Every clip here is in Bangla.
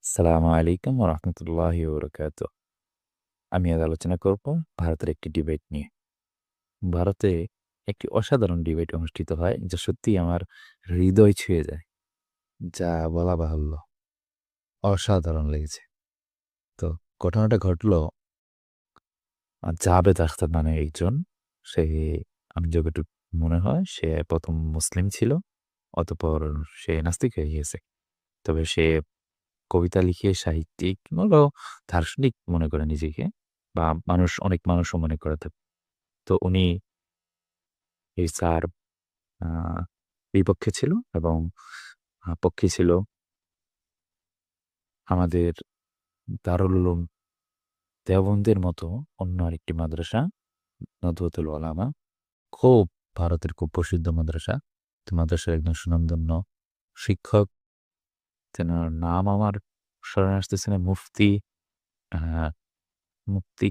আসসালামু আলাইকুম ওয়া রাহমাতুল্লাহি ওয়া বারাকাতুহু। আমি আজ আলোচনা করব ভারতের একটি ডিবেট নিয়ে। ভারতে একটি অসাধারণ ডিবেট অনুষ্ঠিত হয় যা সত্যিই আমার হৃদয় ছুঁয়ে যায়। যা বলা বাহুল্য। অসাধারণ লেগেছে। তো ঘটনাটা ঘটল জাভেদ আখতার নামে একজন। সে আমি যতটুকু মনে হয় সে ১ম মুসলিম ছিল। অতঃপর সে নাস্তিক হয়ে গিয়েছে। তবে সে কবিতা লিখে সাহিত্যিক বলো, দার্শনিক মনে করে নিজেকে বা অনেক মানুষও মনে করে থাকে। তো উনি ঈসার আ বিপক্ষে ছিল এবং পক্ষে ছিল আমাদের দারুল উলুম দেওবন্দের মতো অন্য আরেকটি মাদ্রাসা নদওয়াতুল উলামা। খুব ভারতের খুব প্রসিদ্ধ মাদ্রাসা। তো মাদ্রাসার একজন সুনামধন্য শিক্ষক, তেনার নাম আমার স্মরণে আসতেছে না, আ মুফতি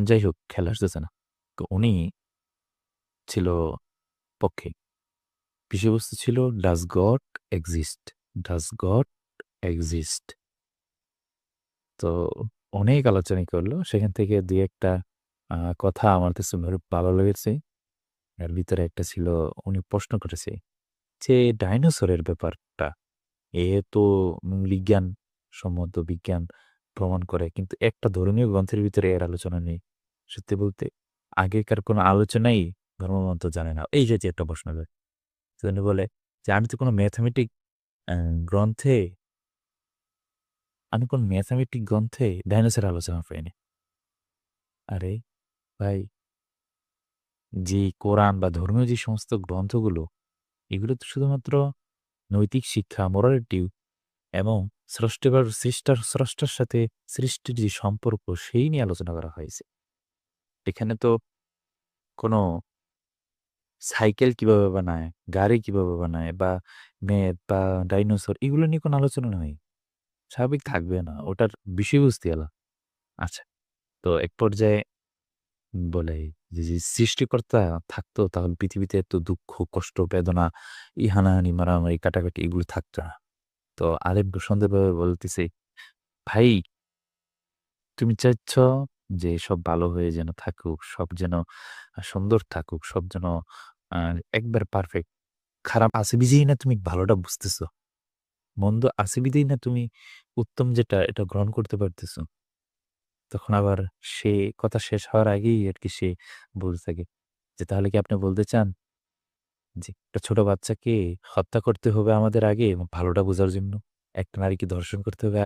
যাই হোক খেয়াল আসতেছে না। তো উনি ছিল পক্ষে। বিষয়বস্তু ছিল "Does God exist? Does God exist?" তো অনেক আলোচনাই করলো। সেখান থেকে ২-১ টা কথা আমার কাছে ভালো লেগেছে। এর ভিতরে একটা ছিল উনি প্রশ্ন করেছে যে ডাইনোসরের ব্যাপারটা। এ তো বিজ্ঞানসম্মত বিজ্ঞান প্রমাণ করে। কিন্তু একটা ধর্মীয় গ্রন্থের ভিতরে এর আলোচনা নেই। সত্যি বলতে আগেকার কোনো আলোচনাই ধর্মগ্রন্থ জানে না। এই জাতীয় একটা প্রশ্ন করে। তো উনি বলে যে, "আমি তো কোনো ম্যাথমেটিক অ্যা গ্রন্থে আমি কোন ম্যাথমেটিক গ্রন্থে ডাইনোসরের আলোচনা পাইনি।" আরে ভাই, যে কোরআন বা ধর্মীয় যে সমস্ত গ্রন্থগুলো, এগুলো তো শুধুমাত্র নৈতিক শিক্ষা, মোরালিটি এবং স্রষ্টার সাথে সৃষ্টির যে সম্পর্ক, সেই নিয়ে আলোচনা করা হয়েছে। এখানে তো কোনো সাইকেল কিভাবে বানায়, গাড়ি কিভাবে বানায় বা মেদ বা ডাইনোসর এগুলো নিয়ে কোনো আলোচনা নয়। স্বাভাবিক থাকবে না। ওটার বিষয়বস্তু আলাদা। আচ্ছা, তো এক পর্যায়ে বলে যে সৃষ্টিকর্তা থাকতো তাহলে পৃথিবীতে এত দুঃখ, কষ্ট, বেদনা, এই হানাহানি, মারামারি, কাটাকাটি এগুলো থাকতো না। তো আলেম সুন্দরভাবে বলতেছে, "ভাই, তুমি চাচ্ছ যে সব ভালো হয়ে যেন থাকুক, সব যেন সুন্দর থাকুক, সব যেন আ একবার পারফেক্ট। খারাপ আছে বিজেই না তুমি ভালোটা বুঝতেছো। মন্দ আছে বিধেই না তুমি উত্তম যেটা এটা গ্রহণ করতে পারতেছো।" তখন আবার সে কথা শেষ হওয়ার আগেই আরকি সে বলতে থাকে যে, "তাহলে কি আপনি বলতে চান যে একটা ছোট বাচ্চাকে হত্যা করতে হবে আমাদের আগে এবং ভালোটা বোঝার জন্য? একটা নারীকে ধর্ষণ করতে হবে